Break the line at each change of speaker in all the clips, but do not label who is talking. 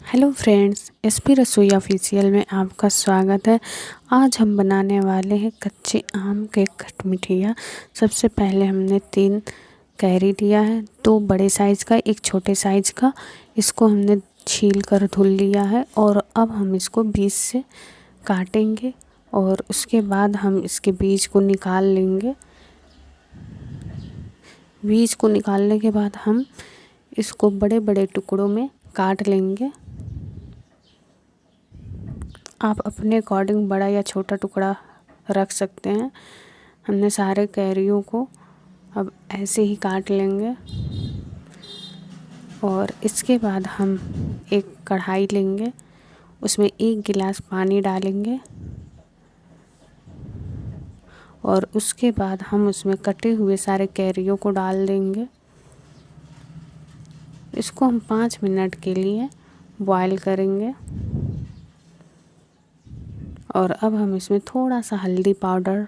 Hello friends, SP रसोई official में आपका स्वागत है। आज हम बनाने वाले हैं कच्चे आम के खटमिठैया। सबसे पहले हमने 3 कैरी लिया है, 2 बड़े साइज़ का, 1 छोटे साइज़ का। इसको हमने छील कर धुल लिया है और अब हम इसको बीज से काटेंगे और उसके बाद हम इसके बीज को निकाल लेंगे। बीज को निकालने के बाद हम इसको बड़े बड़े टुकड़ों में काट लेंगे। आप अपने अकॉर्डिंग बड़ा या छोटा टुकड़ा रख सकते हैं। हमने सारे कैरियों को अब ऐसे ही काट लेंगे और इसके बाद हम एक कढ़ाई लेंगे, उसमें 1 गिलास पानी डालेंगे और उसके बाद हम उसमें कटे हुए सारे कैरियों को डाल देंगे। इसको हम 5 मिनट के लिए बॉईल करेंगे और अब हम इसमें थोड़ा सा हल्दी पाउडर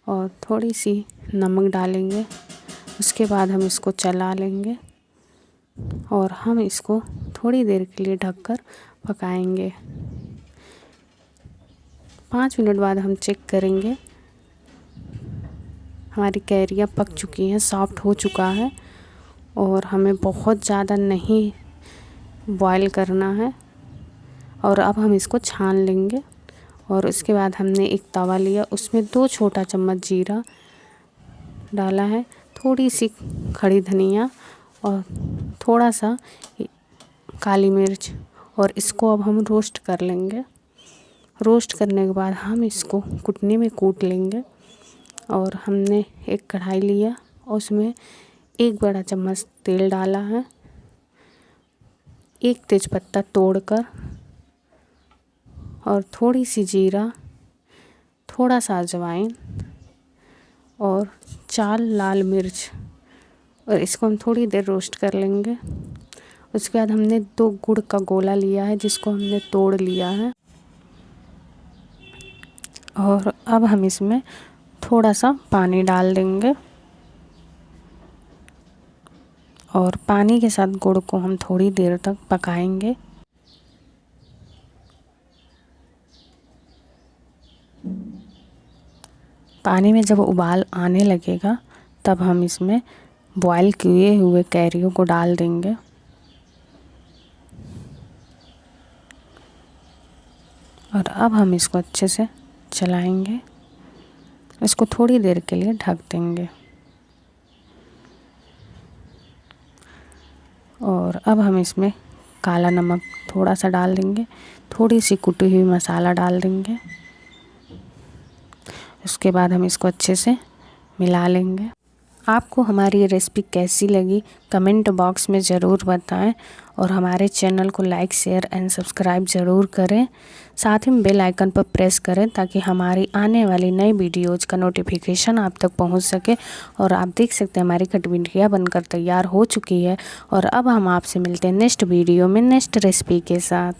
और थोड़ी सी नमक डालेंगे। उसके बाद हम इसको चला लेंगे और हम इसको थोड़ी देर के लिए ढककर पकाएंगे। 5 मिनट बाद हम चेक करेंगे, हमारी कैरियाँ पक चुकी हैं, सॉफ्ट हो चुका है और हमें बहुत ज़्यादा नहीं बॉईल करना है। और अब हम इसको छान लेंगे और उसके बाद हमने एक तवा लिया, उसमें 2 छोटा चम्मच जीरा डाला है, थोड़ी सी खड़ी धनिया और थोड़ा सा काली मिर्च, और इसको अब हम रोस्ट कर लेंगे। रोस्ट करने के बाद हम इसको कुटनी में कूट लेंगे। और हमने एक कढ़ाई लिया, उसमें 1 बड़ा चम्मच तेल डाला है, 1 तेज़पत्ता तोड़कर और थोड़ी सी जीरा, थोड़ा सा अजवाइन और 4 लाल मिर्च, और इसको हम थोड़ी देर रोस्ट कर लेंगे। उसके बाद हमने 2 गुड़ का गोला लिया है, जिसको हमने तोड़ लिया है, और अब हम इसमें थोड़ा सा पानी डाल देंगे और पानी के साथ गुड़ को हम थोड़ी देर तक पकाएंगे। पानी में जब उबाल आने लगेगा तब हम इसमें बॉईल किए हुए कैरियों को डाल देंगे और अब हम इसको अच्छे से चलाएंगे। इसको थोड़ी देर के लिए ढक देंगे और अब हम इसमें काला नमक थोड़ा सा डाल देंगे, थोड़ी सी कुटी हुई मसाला डाल देंगे। उसके बाद हम इसको अच्छे से मिला लेंगे। आपको हमारी ये रेसिपी कैसी लगी कमेंट बॉक्स में ज़रूर बताएं और हमारे चैनल को लाइक, शेयर एंड सब्सक्राइब ज़रूर करें। साथ ही में बेल आइकन पर प्रेस करें ताकि हमारी आने वाली नई वीडियोज़ का नोटिफिकेशन आप तक पहुंच सके। और आप देख सकते हैं हमारी खटमिठैया बनकर तैयार हो चुकी है और अब हम आपसे मिलते हैं नेक्स्ट वीडियो में नेक्स्ट रेसिपी के साथ।